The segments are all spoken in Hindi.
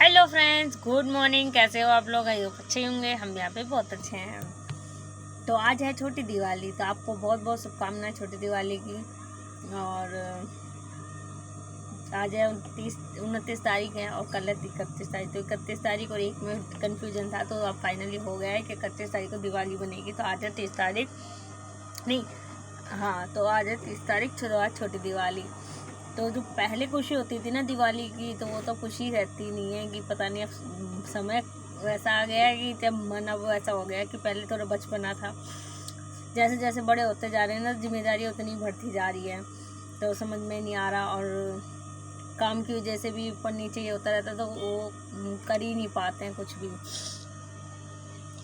Hello friends, good morning. कैसे हो आप लोग? आई होप अच्छे होंगे। हम यहाँ पे बहुत अच्छे हैं। तो आज है छोटी दिवाली, तो आपको बहुत बहुत शुभकामनाएं छोटी दिवाली की। और आज है 29 तारीख है और कल है 31 तारीख। तो 31 तारीख और 1 में कन्फ्यूजन था, तो अब फाइनली हो गया है कि 31 तारीख को दिवाली बनेगी। तो आज है 30 तारीख, नहीं हाँ, तो आज है 30 तारीख, तो आज छोटी दिवाली। तो जो पहले खुशी होती थी ना दिवाली की, तो वो तो खुशी रहती नहीं है कि पता नहीं अब समय वैसा आ गया है कि जब मन अब वैसा हो गया है कि पहले थोड़ा बचपना था। जैसे जैसे बड़े होते जा रहे हैं ना, जिम्मेदारी उतनी बढ़ती जा रही है, तो समझ में नहीं आ रहा। और काम की वजह से भी ऊपर नीचे ये होता रहता, तो वो कर ही नहीं पाते हैं कुछ भी।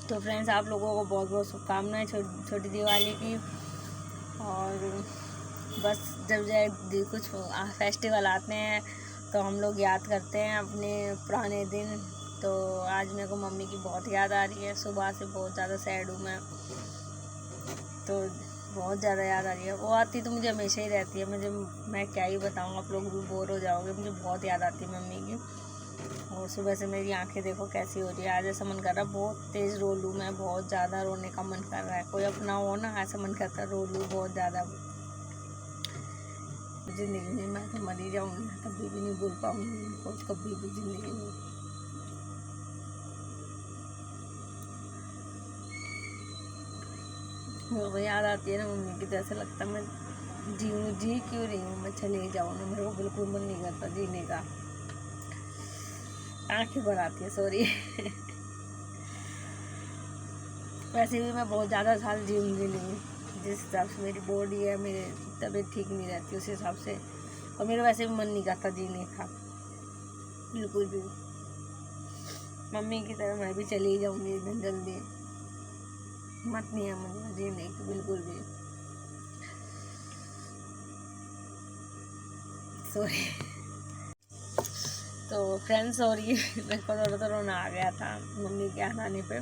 तो फ्रेंड्स, आप लोगों को बहुत बहुत शुभकामनाएं छोटी दिवाली की। और बस जब कुछ फेस्टिवल आते हैं तो हम लोग याद करते हैं अपने पुराने दिन। तो आज मेरे को मम्मी की बहुत याद आ रही है। सुबह से बहुत ज़्यादा सैड हूँ मैं, तो बहुत ज़्यादा याद आ रही है। वो आती तो मुझे हमेशा ही रहती है। मैं क्या ही बताऊँ, आप लोग भी बोर हो जाओगे। मुझे बहुत याद आती है मम्मी की। और सुबह से मेरी आंखें देखो कैसी हो रही है। आज ऐसा मन कर रहा है बहुत तेज़ रो लूँ मैं, बहुत ज़्यादा रोने का मन कर रहा है। कोई अपना हो ना, ऐसा मन करता है रो लूँ बहुत ज़्यादा। ज़िंदगी में मैं तो मर ही जाऊँगी, कभी भी नहीं भूल पाऊँगी उनको, कभी भी ज़िंदगी में। मेरे को याद आती है ना मम्मी की, तो ऐसा लगता है मैं जी क्यों रही हूँ, मैं चले जाऊँ ना। मेरे को बिल्कुल मन नहीं करता जीने का। आँखें भर आती है, सॉरी। वैसे भी मैं बहुत ज़्यादा साल जीऊँगी नहीं, जिस हिसाब से मेरी बॉडी है, मेरी तबीयत ठीक नहीं रहती उस हिसाब से। और मेरा वैसे भी मन नहीं करता जीने का बिल्कुल भी। मम्मी की तरह मैं भी चली जाऊँगी इतनी जल्दी, मत नहीं है मुझे जीने की बिल्कुल भी। सॉरी। तो फ्रेंड्स, सॉरी, मेरे को थोड़ा तो रोना आ गया था मम्मी के यहाँ आने पे।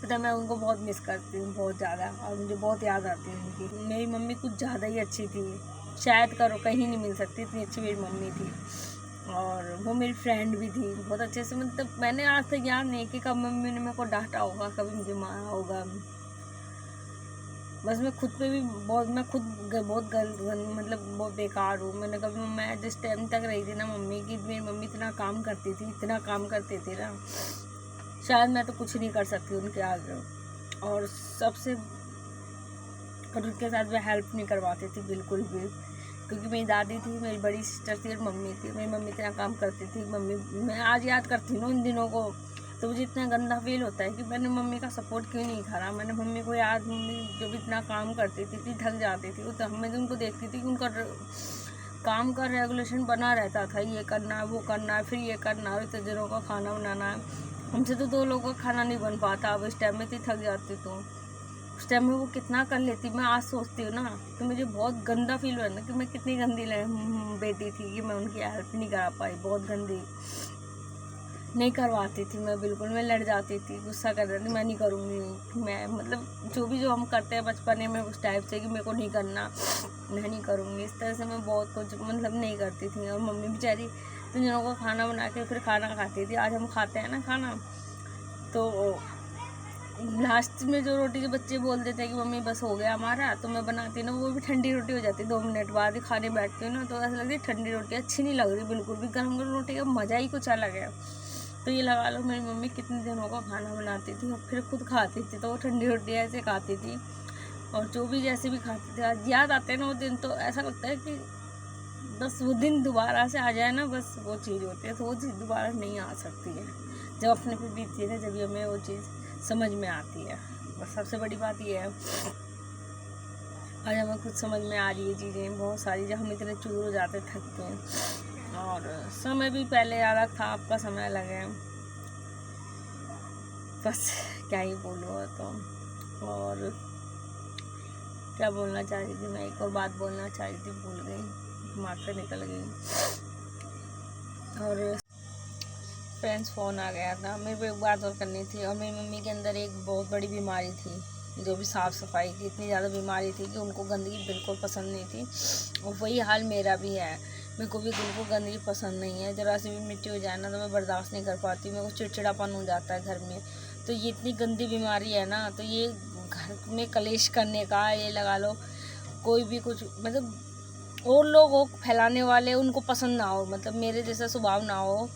पता मैं उनको बहुत मिस करती हूँ, बहुत ज़्यादा। और मुझे बहुत याद आती है उनकी। मेरी मम्मी कुछ ज़्यादा ही अच्छी थी, शायद करो कहीं नहीं मिल सकती, इतनी अच्छी मेरी मम्मी थी। और वो मेरी फ्रेंड भी थी बहुत अच्छे से। मतलब मैंने आज तक याद नहीं कि कब मम्मी ने मेरे को डांटा होगा, कभी मुझे मारा होगा। बस मैं खुद पे भी मैं खुद मतलब बहुत बेकार हूँ। मैं जिस टाइम तक रही थी ना मम्मी की, मेरी मम्मी इतना काम करती थी, इतना काम करती थी ना, शायद मैं तो कुछ नहीं कर सकती उनके आगे। और सबसे और उनके साथ मैं हेल्प नहीं करवाती थी बिल्कुल भी, क्योंकि मेरी दादी थी, मेरी बड़ी सिस्टर थी और मम्मी थी। मेरी मम्मी इतना काम करती थी। मम्मी, मैं आज याद करती हूँ ना उन दिनों को, तो मुझे इतना गंदा फील होता है कि मैंने मम्मी का सपोर्ट क्यों नहीं करा। मैंने मम्मी को याद, मम्मी जो भी इतना काम करती थी, इतनी थक जाती थी, तो मैं उनको देखती थी कि उनका काम का रेगुलेशन बना रहता था, ये करना है, वो करना है, फिर ये करना है, इतने दिनों का खाना बनाना है। हमसे तो 2 लोगों का खाना नहीं बन पाता। अब इस टाइम में इतनी थक जाती, तो उस टाइम में वो कितना कर लेती। मैं आज सोचती हूँ ना, तो मुझे बहुत गंदा फील हुआ ना कि मैं कितनी गंदी बेटी थी कि मैं उनकी हेल्प नहीं करा पाई। बहुत गंदी नहीं करवाती थी मैं बिल्कुल। मैं लड़ जाती थी, गुस्सा कर जाती, मैं नहीं करूँगी। मैं मतलब जो हम करते हैं बचपने में उस टाइप से कि मेरे को नहीं करना, मैं नहीं करूँगी, इस तरह से मैं बहुत कुछ मतलब नहीं करती थी। और मम्मी बेचारी तो जिन लोगों को खाना बना के फिर खाना खाती थी। आज हम खाते हैं ना खाना, तो लास्ट में जो रोटी के बच्चे बोल देते हैं कि मम्मी बस हो गया हमारा, तो मैं बनाती ना, वो भी ठंडी रोटी हो जाती। 2 मिनट बाद ही खाने बैठती हूँ ना, तो ऐसा लगती है ठंडी रोटी अच्छी नहीं लग रही बिल्कुल भी। गरम गरम रोटी का मज़ा ही कुछ अलग है। तो ये लगा लो मेरी मम्मी कितने दिनों का खाना बनाती थी और फिर खुद खाती थी, तो वो ठंडी रोटी ऐसे खाती थी। और जो भी जैसे भी खाते थे, आज याद आते हैं ना वो दिन, तो ऐसा लगता है कि बस वो दिन दोबारा से आ जाए ना, बस वो चीज़ होती है। तो वो चीज़ दोबारा नहीं आ सकती है। जब अपने पे बीतती है ना, जब हमें वो चीज़ समझ में आती है। बस सबसे बड़ी बात ये है, आज हमें खुद समझ में आ रही है चीज़ें बहुत सारी, जब हम इतने चूर हो जाते, थकते हैं। और समय भी पहले अलग था, आपका समय अलग है। बस क्या ही बोलूँ तो। और क्या बोलना चाह रही थी मैं, एक और बात बोलना चाह रही थी, भूल गई, दिमाग से निकल गई। और फ्रेंड्स, फ़ोन आ गया था, मेरे को एक बात और करनी थी। और मेरी मम्मी के अंदर एक बहुत बड़ी बीमारी थी, जो भी साफ़ सफाई की इतनी ज़्यादा बीमारी थी कि उनको गंदगी बिल्कुल पसंद नहीं थी। और वही हाल मेरा भी है। मेरे को भी बिल्कुल गंदगी पसंद नहीं है। ज़रा सी भी मिट्टी हो जाए ना तो मैं बर्दाश्त नहीं कर पाती, मेरे को चिड़चिड़ापन हो जाता है घर में। तो ये इतनी गंदी बीमारी है ना, तो ये घर में कलेश करने का, ये लगा लो कोई भी कुछ मतलब और लोग हो फैलाने वाले, उनको पसंद ना हो, मतलब मेरे जैसा स्वभाव ना हो,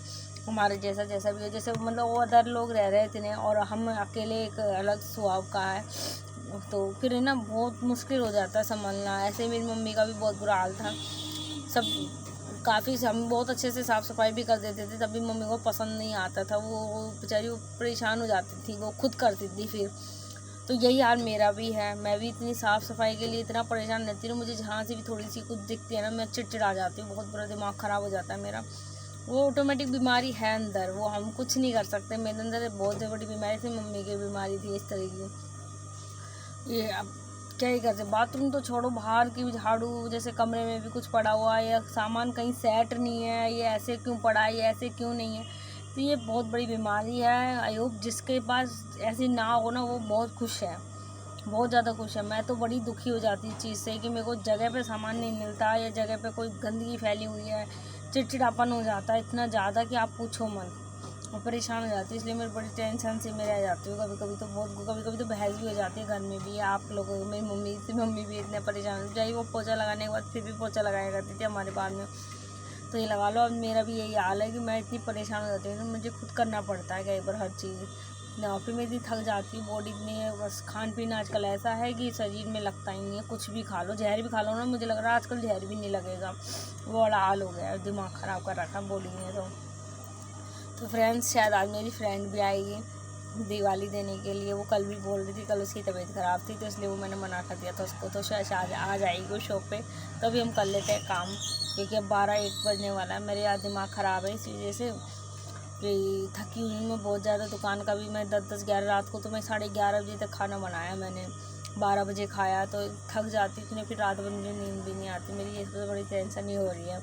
हमारे जैसा जैसा भी हो, जैसे मतलब वो अदर लोग रह रहे इतने और हम अकेले एक अलग स्वभाव का है, तो फिर है ना बहुत मुश्किल हो जाता है संभालना। ऐसे मेरी मम्मी का भी बहुत बुरा हाल था। सब काफ़ी हम बहुत अच्छे से साफ़ सफाई भी कर देते थे, तभी मम्मी को पसंद नहीं आता था। वो बेचारी वो परेशान हो जाती थी, वो खुद करती थी फिर। तो यही हाल मेरा भी है, मैं भी इतनी साफ़ सफाई के लिए इतना परेशान रहती हूँ। मुझे जहाँ से भी थोड़ी सी कुछ दिखती है ना, मैं चिड़चिड़ा जाती हूँ, बहुत बुरा दिमाग ख़राब हो जाता है मेरा। वो ऑटोमेटिक बीमारी है अंदर, वो हम कुछ नहीं कर सकते। मेरे अंदर बहुत बड़ी बीमारी थी, मम्मी की बीमारी थी इस तरह की। ये अब क्या ही करते, बाथरूम तो छोड़ो, बाहर की भी झाड़ू, जैसे कमरे में भी कुछ पड़ा हुआ है या सामान कहीं सेट नहीं है, ये ऐसे क्यों पड़ा है, ये ऐसे क्यों नहीं है, तो ये बहुत बड़ी बीमारी है। आई होप जिसके पास ऐसी ना हो ना, वो बहुत खुश है, बहुत ज़्यादा खुश है। मैं तो बड़ी दुखी हो जाती इस चीज़ से कि मेरे को जगह पे सामान नहीं मिलता, या जगह पे कोई गंदगी फैली हुई है, चिड़चिड़ापन हो जाता है इतना ज़्यादा कि आप पूछो मत, और परेशान हो जाती है। इसलिए मैं बड़ी टेंशन से मैं रह जाती हूँ। कभी कभी तो बहुत, कभी कभी तो बहस भी हो जाती है घर में भी। आप लोगों मेरी मम्मी भी इतने परेशान हो जाए, वो पोछा लगाने के बाद फिर भी पोछा लगाया करती थी हमारे बाद में। तो ये लगा लो अब मेरा भी यही हाल है कि मैं इतनी परेशान हो जाती हूँ तो मुझे खुद करना पड़ता है कई बार हर चीज़ ना, फिर मैं इतनी थक जाती हूँ। बॉडी में बस खान पीन आजकल ऐसा है कि शरीर में लगता ही नहीं है। कुछ भी खा लो, जहर भी खा लो ना, मुझे लग रहा है आजकल जहर भी नहीं लगेगा, वो बड़ा हाल हो गया है, दिमाग ख़राब कर रखा है बॉडी ने। तो फ्रेंड्स, शायद आज मेरी फ्रेंड भी आएगी दिवाली देने के लिए। वो कल भी बोल रही थी, कल उसकी तबीयत ख़राब थी तो इसलिए वो मैंने मना कर दिया था उसको। तो शायद आज आएगी वो शॉप पे, तभी हम कर लेते हैं काम, क्योंकि अब 12-1 बजने वाला है। मेरे यार दिमाग ख़राब है इस वजह से कि थकी हुई मैं बहुत ज़्यादा। दुकान का भी मैं 10-11 रात को, तो मैं 11:30 बजे तक खाना बनाया मैंने, 12 बजे खाया, तो थक जाती इतनी, फिर रात भर मुझे नींद भी नहीं आती मेरी। इस पर बड़ी टेंशन ही हो रही है,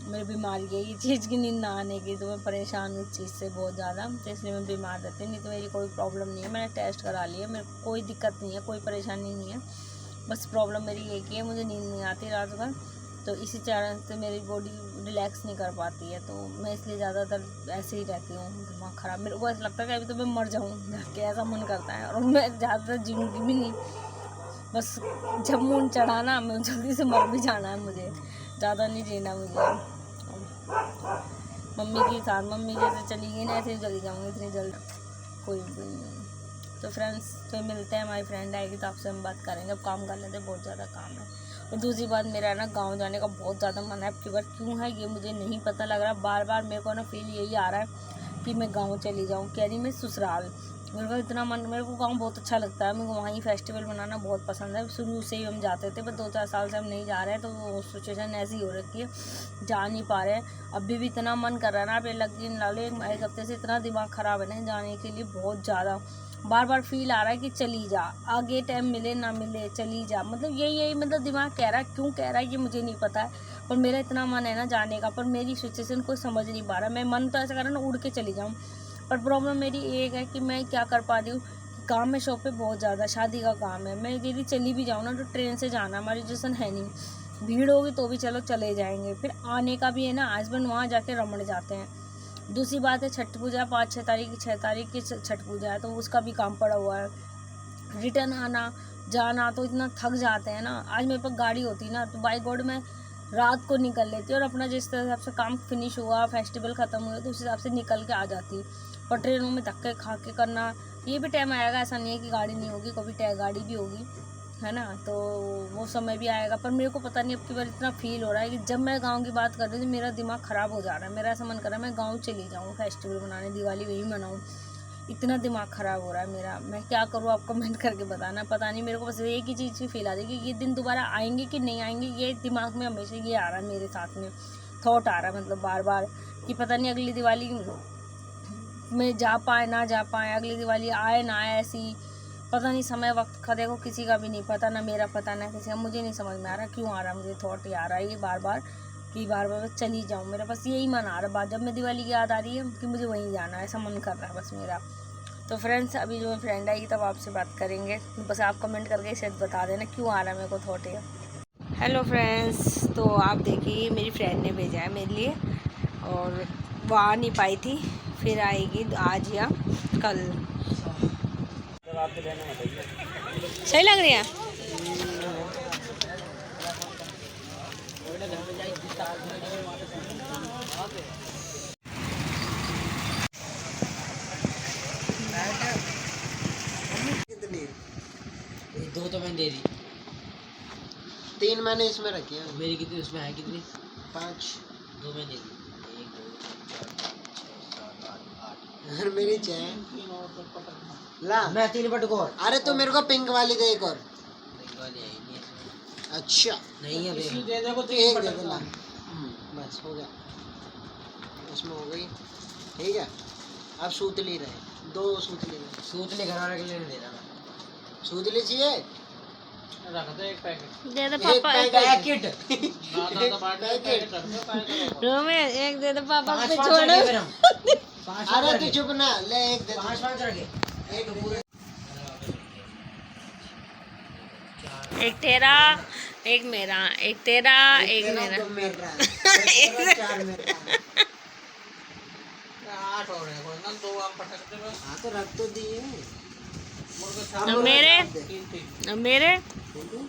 मेरी बीमारी है ये चीज़ की, नींद ना आने की। तो मैं परेशान हूँ इस चीज़ से बहुत ज़्यादा, तो इसलिए मैं बीमार रहती हूँ। नहीं तो मेरी कोई प्रॉब्लम नहीं है, मैंने टेस्ट करा लिया, मेरे को कोई दिक्कत नहीं है, कोई परेशानी नहीं है। बस प्रॉब्लम मेरी एक ही है, मुझे नींद नहीं आती रात भर, तो इसी कारण से मेरी बॉडी रिलैक्स नहीं कर पाती है। तो मैं इसलिए ज़्यादातर ऐसे ही रहती हूँ, दिमाग ख़राब। मेरे को ऐसा लगता है कि अभी तो मैं मर जाऊँ जाके, ऐसा मन करता है। और मैं ज़्यादातर जीऊँगी भी नहीं, बस जब मून चढ़ाना, मैं जल्दी से मर भी जाना है मुझे, ज़्यादा नहीं जीना मुझे। मम्मी के साथ, मम्मी जैसे चली गई ना, ऐसे ही चली जाऊँगी इतनी जल्द, कोई भी नहीं। तो फ्रेंड्स, तो मिलते हैं, हमारी फ्रेंड आएगी तो आपसे हम बात करेंगे। अब काम कर लेते हैं, बहुत ज़्यादा काम है। और दूसरी बात, मेरा ना गांव जाने का बहुत ज़्यादा मन है। आपकी बार क्यों है ये मुझे नहीं पता लग रहा, बार बार मेरे को ना फील यही आ रहा है कि मैं गाँव चली जाऊँ, कह रही मैं ससुराल। मेरे को इतना मन, मेरे को गाँव बहुत अच्छा लगता है, मेरे को वहीं फेस्टिवल मनाना बहुत पसंद है। शुरू से ही हम जाते थे, बस 2-4 साल से हम नहीं जा रहे हैं, तो वो सिचुएशन ऐसी हो रखी है, जा नहीं पा रहे हैं। अभी भी इतना मन कर रहा है ना, आप ये लग लाले, एक हफ्ते से इतना दिमाग ख़राब है ना जाने के लिए, बहुत ज़्यादा। बार बार फील आ रहा है कि चली जा, आगे टाइम मिले ना मिले चली जा, मतलब यही मतलब दिमाग कह रहा है, क्यों कह रहा है ये मुझे नहीं पता है, पर मेरा इतना मन है ना जाने का, पर मेरी सिचुएशन कोई समझ नहीं पा रहा। मैं मन तो ऐसा कर रहा ना उड़ के चली जाऊँ, पर प्रॉब्लम मेरी एक है कि मैं क्या कर पा रही हूँ, काम में शॉप पे बहुत ज़्यादा शादी का काम है। मैं यदि चली भी जाऊँ ना तो ट्रेन से जाना, हमारी रिजर्वेशन है नहीं, भीड़ होगी तो भी चलो चले जाएंगे, फिर आने का भी है ना, हस्बैंड वहाँ जाके रमण जाते हैं। दूसरी बात है छठ पूजा 5-6 तारीख, 6 तारीख की छठ पूजा है, तो उसका भी काम पड़ा हुआ है। रिटर्न आना जाना तो इतना थक जाते हैं ना। आज मेरे पास गाड़ी होती ना तो बाई गॉड में रात को निकल लेती और अपना जिस हिसाब से काम फिनिश हुआ, फेस्टिवल ख़त्म हुआ, तो उस हिसाब से निकल के आ जाती। पर ट्रेनों में धक्के खा के करना, ये भी टाइम आएगा, ऐसा नहीं है कि गाड़ी नहीं होगी, कभी गाड़ी भी होगी, है ना, तो वो समय भी आएगा। पर मेरे को पता नहीं, अब की बार इतना फील हो रहा है कि जब मैं गांव की बात कर रही हूँ तो मेरा दिमाग ख़राब हो जा रहा है। मेरा ऐसा मन कर रहा है मैं गांव चली जाऊँ, फेस्टिवल मनाने, दिवाली वहीं मनाऊँ, इतना दिमाग ख़राब हो रहा है मेरा। मैं क्या करूँ, आप कमेंट करके बताना। पता नहीं, मेरे को बस एक ही चीज़ की फील आ रही है कि ये दिन दोबारा आएंगे कि नहीं आएंगे, ये दिमाग में हमेशा ये आ रहा है, मेरे साथ में थॉट आ रहा है, मतलब बार बार, कि पता नहीं अगली दिवाली में जा पाए ना जा पाए, अगली दिवाली आए ना आए, ऐसी पता नहीं समय वक्त का देखो किसी का भी नहीं पता, ना मेरा पता ना किसी का। मुझे नहीं समझ में आ रहा क्यों आ रहा है, मुझे थॉट ये आ रहा है ये बार बार कि बार बार बस चली जाऊँ। मेरा बस यही मन आ रहा है, जब मैं दिवाली की याद आ रही है कि मुझे वहीं जाना है, ऐसा मन कर रहा है बस मेरा। तो फ्रेंड्स, अभी जो फ्रेंड आएगी तब आपसे बात करेंगे, बस आप कमेंट करके शायद बता देना क्यों आ रहा है मेरे को थॉट ये। हेलो फ्रेंड्स, तो आप देखिए मेरी फ्रेंड ने भेजा है मेरे लिए और वो आ नहीं पाई थी, फिर आएगी आज या कल। सही लग रही है। कितनी? 2 तो मैंने दे दी। 3 मैंने इसमें रखी है। मेरी कितनी उसमें है कितनी? 5। 2 मैंने दे दी। 1 2 3 4 5 6 7 8 8। और मेरी 6 ला। मैं 3 बटकोर। अरे तो मेरे को पिंक वाली दे एक और। एक वाली है ही नहीं इसमें। अच्छा नहीं है इसी दे दे को तो एक दे दे ला। बस हो गया, इसमें हो गई। ठीक है, अब सूतली रहे, 2 सूतली रहे। सूतले घर वाले के लिए नहीं दे रहा मैं। सूतली चाहिए? रख दो एक पैकेट। दे दे एक पापा। पैकेट। पैकेट रूम में एक दे दे पापा पे 5 छोड़ो। रखे फिर हम। अरे तू चुप ना, ले एक दे दे। 5 रखे। एक पूरा। एक तेरा, एक मेरा, एक तेरा, एक मेरा। दो मेरा। 4 मेरा। 8 हो रहे हैं ना, 2 आम पटक दे बस। हाँ तो रख तो दिए। मेरे, तीन मेरे ठीक है।